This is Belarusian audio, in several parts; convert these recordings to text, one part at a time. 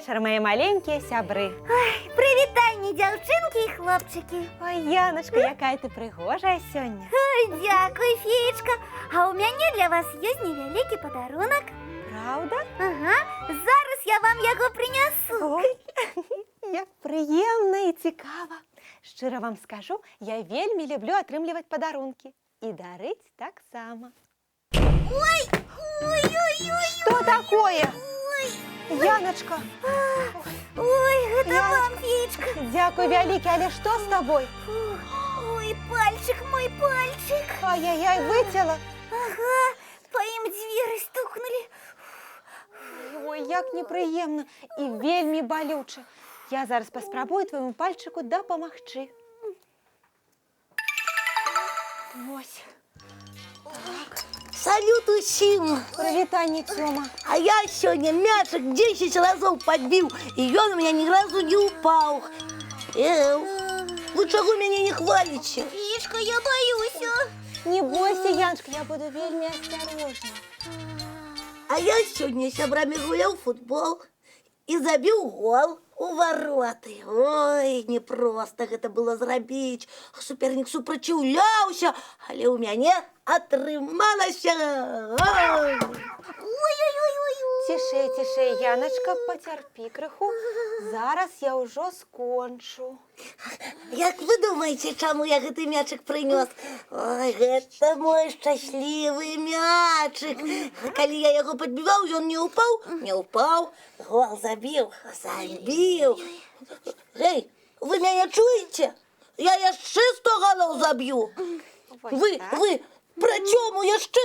вечер, мои маленькие сябры. Прывітанне, дзяўчынкі і хлопчыкі. Ой, Яночка, якая ты прыгожая сёння. Дзякуй, феечка. А ў мяне для вас ёсць невялікі падарунак. Правда? Ага, зараз я вам яго прынясу. Ой, як прыемна і цікава. Шчыра вам скажу, я вельмі люблю атрымліваць падарункі. І дарыць таксама. Ой, ой-ой-ой. Что такое? Ой, Яночка. ой, гэта Я- вам, феечка. Дзякуй вялікі, але што з табой? Ой, пальчик, мой пальчик. Ай-яй-яй, выцяла. Ага, па ім дзверы стукнули. Ой, як непрыемна і вельмі балюча. Я зараз паспрабую твайму пальчыку дапамагчы. Вось. Салют усім! Прывітанне, Тёма. А я сёння мячик 10 разоў падбіў, і ён у меня ні разу не упаў. Вы чаго мяне не хваліце? Феечка, я боюся. Не бойся, Яночка, я буду вельмі асцярожна. А я сёння з сябрамі гуляў у футбол і забіў гол у вароты. Ой, непроста гэта было зрабіць. Супернік супраціўляўся, але ў мяне атрымалася. Ой-ой-ой-ой. Цішэй, цішэй, Яночка, пацярпі крыху. Зараз я ўжо скончу. Як вы думаеце, чаму я гэты мячик прынёс? Ой, гэта мой шчаслівы мячик. Калі я яго падбіваў, ён не ўпаў? Не ўпаў. Гол забіў. Забіў. Гэй, вы мяне чуеце? Я яшчэ 100 голаў заб'ю. Вы пра Тёму яшчэ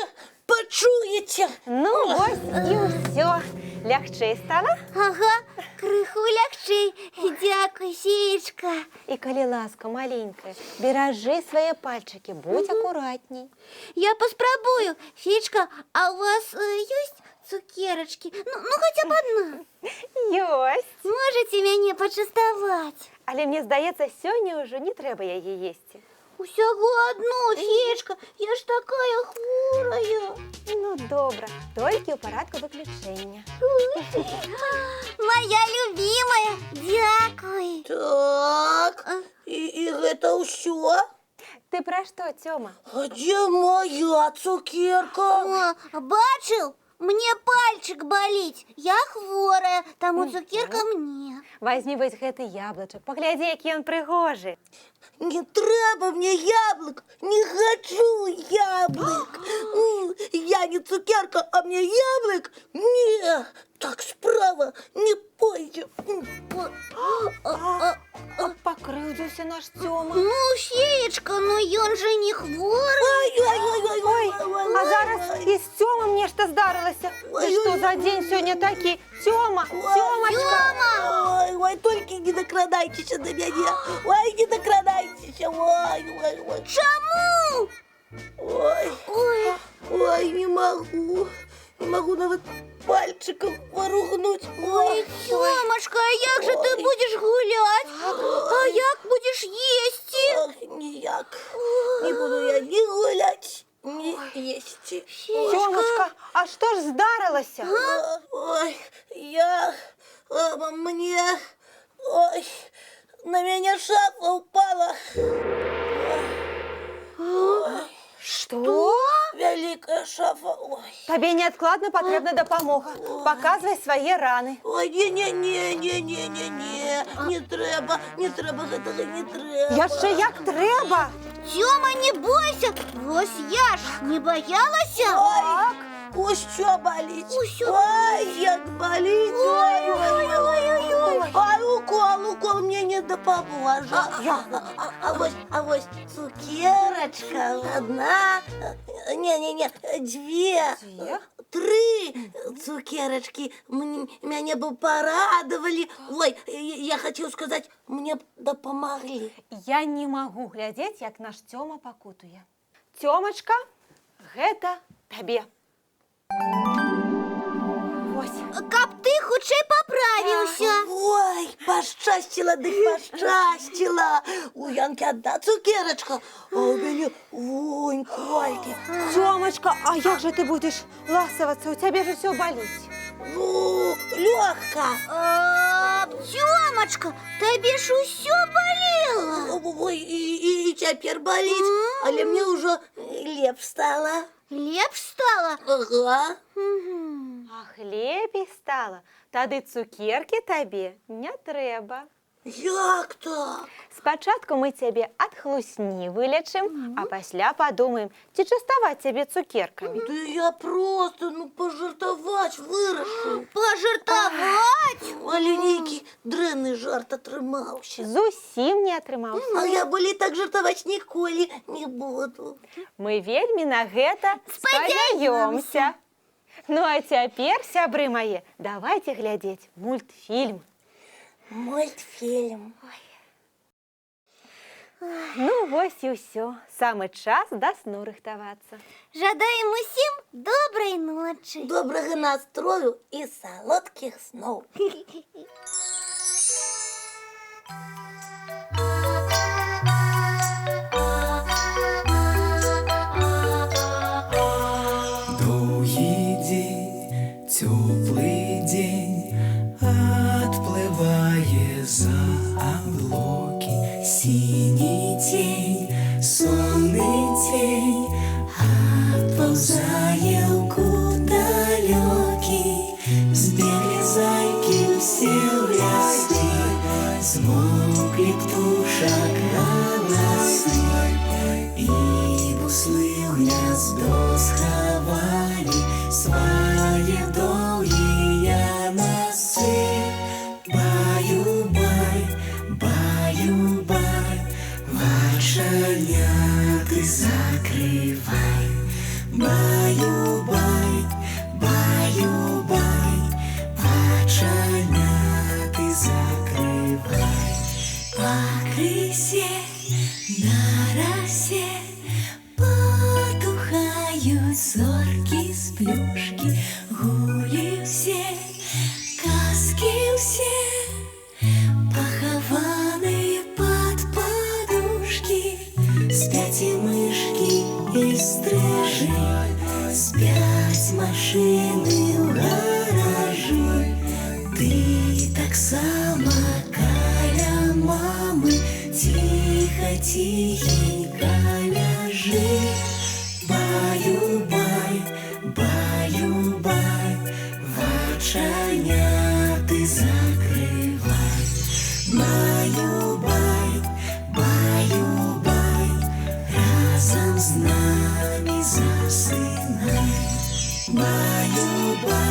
пачуеце. Ну, вось і ўсё. Лягчэй стала? Ага, крыху лягчэй. Дзякуй, феечка. І калі ласка, маленькая, беражы свае пальчыкі, будь акуратней. Я паспрабую. Феечка, а у вас ёсць цукерачкі? Ну хотя б одна. Ёсць. Можете мяне пачаставаць? Але мне здаецца, сёння ўжо не трэба яе есці. Усяго одну, феечка. Я ж такая хворая. Ну, добра, толькі ў парадку выключэння. Моя любимая. Дзякуй. Так, і гэта ўсё? Ты пра што, Тёма? А дзе моя цукерка? Бачыў? Мне пальчик боліць. Я хворая, таму цукерка мне. Возьми вось гэты яблычак, паглядзі, які ён прыгожы. Не трэба мне яблык, не хочу яблык. Я не цукерка, а мне яблык? Не, так справа не пойдзе. Пакрыўдзіўся наш Тёма. Ну, феечка, но ён же не хворы. Ой, А зараз і з Тёмам нешта здарылася. Ты што за дзень сёння такі? Тёма, Тёмачка! Ой, толькі не дакрадайцеся да мяне. Ой, не дакрадайцеся. Ой. Чаму? Ой, не могу. Не могу нават пальчиком поругнуть. Ой, Тёмашка, а як же ты будешь гулять? А як будешь есть? Ох, ніяк. Не буду я ні гулять, ні їсти. Тёмачка, а што ж здарылася? Ой, ой, на меня шапка упала. Што? Великая шафа. Ой. Табе неадкладна патрэбна дапамога. Паказвай свае раны. Ой, не трэба гэтага, не трэба. Яшчэ як трэба. Тёма, не бойся. Вось я ж не боялася. Ой, усё боліць. Усё Ой, як боліць. Ой, укол мне не дапаможа. А вось цукерачка одна. Не, две. 3 цукерочки меня бы порадовали. Ой, я хочу сказать, мне б дапамаглі. Я не магу глядзець, як наш Тёма пакутуе. Тёмачка, гэта табе. Вось. Каб ты хутчэй паправіўся. Ой, пашчасціла, дык пашчасціла. У Янкі одна цукерочка, а у мяне вунь колькі. Тёмачка, а як же ты будеш ласавацца? У цябе ж усё баліць. Лёгка. Тёмочка, табе ж усё балела. Ой, і цяпер баліць, але мне ўжо лепш стала. Лепш стала? Ага. А хлебей стала, тады цукеркі табе не трэба. Як так? Спачатку мы цябе ад хлусні вылечым, а пасля падумаем, ці частаваць цябе цукеркамі. Да я просто, пажартаваць вырашыў. Пажартаваць? Але нейкі дрэнны жарт атрымаўся. Зусім не атрымаўся. А я болей так жартаваць ніколі не буду. Мы вельмі на гэта спадзяёмся. Ну а цяпер, сябры мае, давайце глядзець мультфільм. Мультфільм. Ну вось і ўсё. Самы час да сну рыхтавацца. Жадаем усім добрай ночы. Добрага настрою і салодкіх сноў. Доўгі дзень, цёплы дзень, адплывае за аблокі. Сіні цень, сонны цень, адпаўзае ў кут далёкі. Збеглі зайкі ўсе ў лясы, змоўклі птушак галасы, і буслы ў гняздо схавалі свае доўгія носы. Баю-бай, баю-бай, вачаняты закрывай. Баю-бай, баю-бай, вачаняты закрывай. Пакрысе на расе потухаюць зоркі з плюшкі. Гулі ўсе, казкі ўсе, пахаваныя пад падушкі. Спяць і мышкі, і стрыжы, спяць машыны ў гаражы. Ты таксама каля мамы ціха-ціхенька ляжы. Баю-бай, баю-бай, вачаняты закрывай. Баю-бай, баю-бай, разам з намі засынай. Баю-бай.